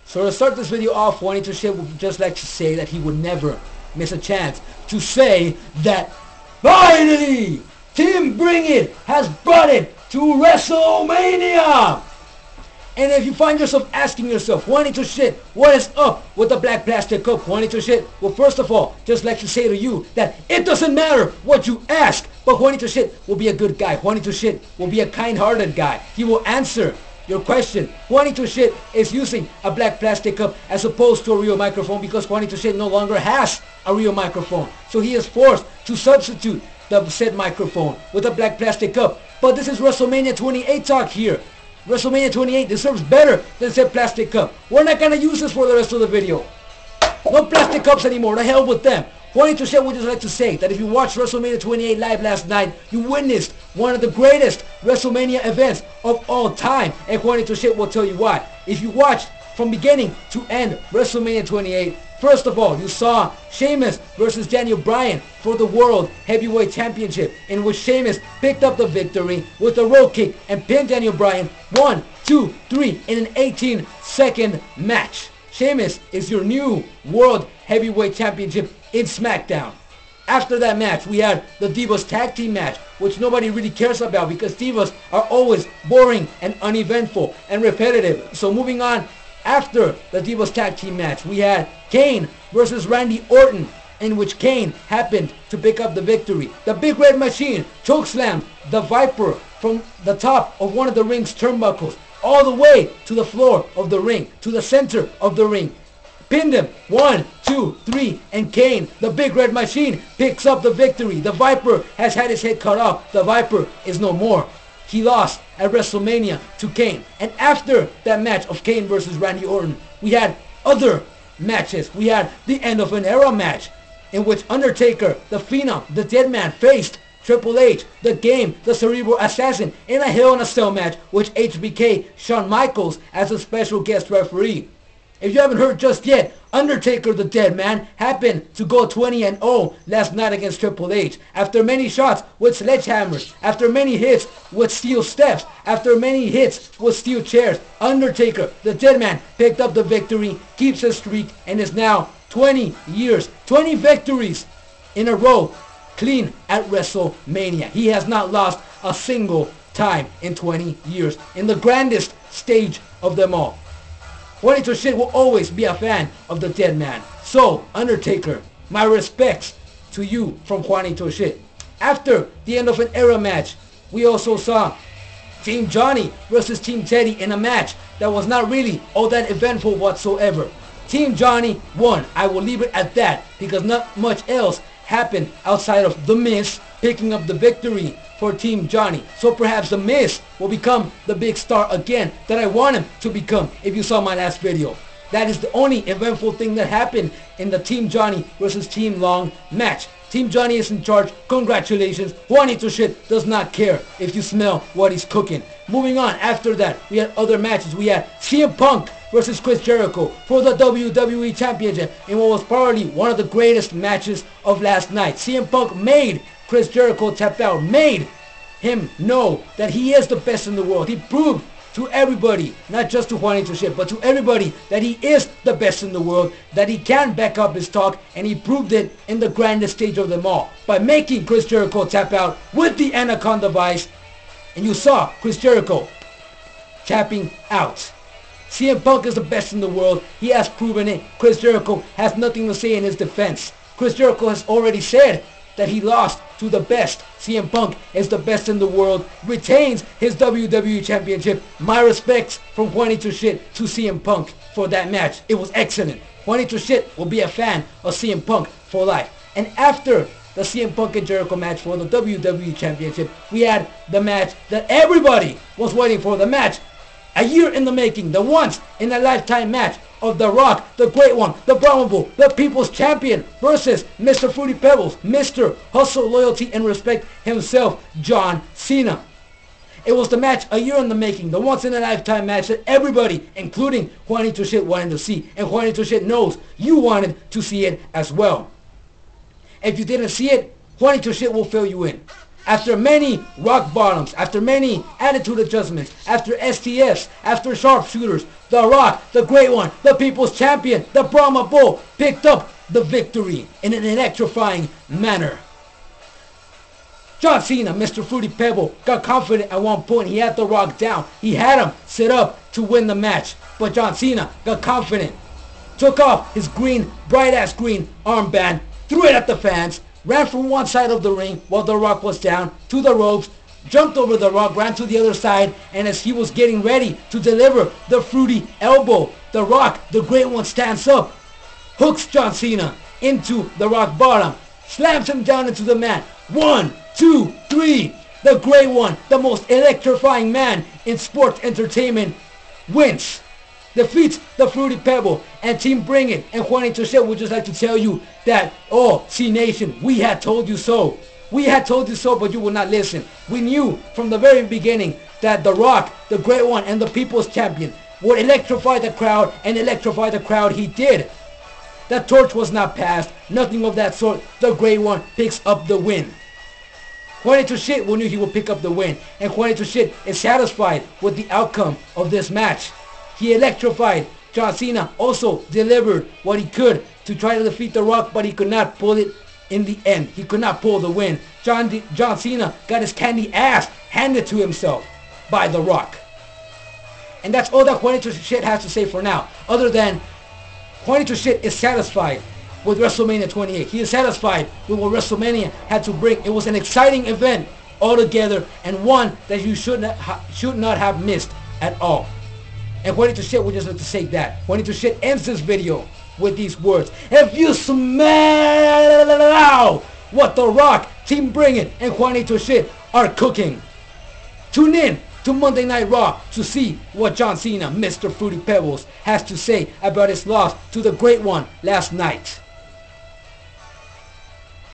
So to start this video off, Juanito Shit would just like to say that he would never miss a chance to say that finally Team Bring It has brought it to WrestleMania. And if you find yourself asking yourself, Juanito Shit, what is up with the black plastic cup, Juanito Shit? Well, first of all, just like to say to you that it doesn't matter what you ask, but Juanito Shit will be a good guy. Juanito Shit will be a kind-hearted guy. He will answer your question. Juanito Shit is using a black plastic cup as opposed to a real microphone because Juanito Shit no longer has a real microphone. So he is forced to substitute the said microphone with a black plastic cup. But this is WrestleMania 28 talk here. WrestleMania 28 deserves better than said plastic cup. We're not going to use this for the rest of the video. No plastic cups anymore. The hell with them. Juanito Shit would just like to say that if you watched WrestleMania 28 live last night, you witnessed one of the greatest WrestleMania events of all time. And Juanito Shit will tell you why. If you watched from beginning to end WrestleMania 28, first of all, you saw Sheamus versus Bryan for the World Heavyweight Championship, in which Sheamus picked up the victory with a roll kick and pinned Bryan 1, 2, 3 in an 18-second match. Sheamus is your new World Heavyweight Championship in SmackDown. After that match, we had the Divas Tag Team match, which nobody really cares about because Divas are always boring and uneventful and repetitive. So moving on, after the Divas Tag Team match, we had Kane versus Randy Orton, in which Kane happened to pick up the victory. The Big Red Machine chokeslammed the Viper from the top of one of the ring's turnbuckles all the way to the floor of the ring, to the center of the ring. Pinned him 1, 2, 3, and Kane, the Big Red Machine, picks up the victory. The Viper has had his head cut off. The Viper is no more. He lost at WrestleMania to Kane. And after that match of Kane versus Randy Orton, we had other matches. We had the End of an Era match, in which Undertaker, the Phenom, the Dead Man, faced Triple H, the Game, the Cerebral Assassin, in a Hell in a Cell match, with HBK, Shawn Michaels, as a special guest referee. If you haven't heard just yet, Undertaker the Dead Man happened to go 20-0 last night against Triple H. After many shots with sledgehammers, after many hits with steel steps, after many hits with steel chairs, Undertaker the Dead Man picked up the victory, keeps his streak, and is now 20 years, 20 victories in a row, clean at WrestleMania. He has not lost a single time in 20 years, in the grandest stage of them all. Juanito Shit will always be a fan of the Dead Man. So, Undertaker, my respects to you from Juanito Shit. After the End of an Era match, we also saw Team Johnny versus Team Teddy in a match that was not really all that eventful whatsoever. Team Johnny won. I will leave it at that because not much else happened outside of The Miz picking up the victory for Team Johnny. So perhaps The Miz will become the big star again that I want him to become if you saw my last video. That is the only eventful thing that happened in the Team Johnny versus Team Long match. Team Johnny is in charge. Congratulations. Juanito Shit does not care if you smell what he's cooking. Moving on, after that, we had other matches. We had CM Punk versus Chris Jericho for the WWE Championship in what was probably one of the greatest matches of last night. CM Punk made Chris Jericho tap out, made him know that he is the best in the world. He proved to everybody, not just to Juanito Shit, but to everybody, that he is the best in the world, that he can back up his talk, and he proved it in the grandest stage of them all by making Chris Jericho tap out with the Anaconda Vice. And you saw Chris Jericho tapping out. CM Punk is the best in the world. He has proven it. Chris Jericho has nothing to say in his defense. Chris Jericho has already said that he lost to the best. CM Punk is the best in the world, retains his WWE Championship. My respects from Juanito Shit to CM Punk for that match. It was excellent. Juanito Shit will be a fan of CM Punk for life. And after the CM Punk and Jericho match for the WWE Championship, we had the match that everybody was waiting for. The match a year in the making, the once in a lifetime match of The Rock, the Great One, the Brahmable, the People's Champion versus Mr. Fruity Pebbles, Mr. Hustle, Loyalty, and Respect himself, John Cena. It was the match a year in the making, the once in a lifetime match that everybody, including Juanito Shit, wanted to see. And Juanito Shit knows you wanted to see it as well. If you didn't see it, Juanito Shit will fill you in. After many rock bottoms, after many attitude adjustments, after STFs, after sharpshooters, The Rock, the Great One, the People's Champion, the Brahma Bull, picked up the victory in an electrifying manner. John Cena, Mr. Fruity Pebble, got confident at one point. He had The Rock down. He had him set up to win the match. But John Cena got confident, took off his green, bright-ass green armband, threw it at the fans, ran from one side of the ring while The Rock was down to the ropes, jumped over The Rock, ran to the other side, and as he was getting ready to deliver the Fruity Elbow, The Rock, the Great One, stands up, hooks John Cena into the rock bottom, slams him down into the mat. 1, 2, 3. The Great One, the most electrifying man in sports entertainment, wins. Defeats the Fruity Pebble and Team Bring It. And Juanito Shit would just like to tell you that, oh, C-Nation, we had told you so. We had told you so, but you would not listen. We knew from the very beginning that The Rock, the Great One, and the People's Champion would electrify the crowd, and electrify the crowd he did. The torch was not passed, nothing of that sort. The Great One picks up the win. Juanito Shit knew he would pick up the win, and Juanito Shit is satisfied with the outcome of this match. He electrified. John Cena also delivered what he could to try to defeat The Rock, but he could not pull it in the end. He could not pull the win. John Cena got his candy ass handed to himself by The Rock. And that's all that Juanito Shit has to say for now, other than Juanito Shit is satisfied with WrestleMania 28. He is satisfied with what WrestleMania had to bring. It was an exciting event altogether, and one that you should not have missed at all. And Juanito Shit would just like to say that. Juanito Shit ends this video with these words: if you smell what The Rock, Team Bring It, and Juanito Shit are cooking, tune in to Monday Night Raw to see what John Cena, Mr. Fruity Pebbles, has to say about his loss to the Great One last night.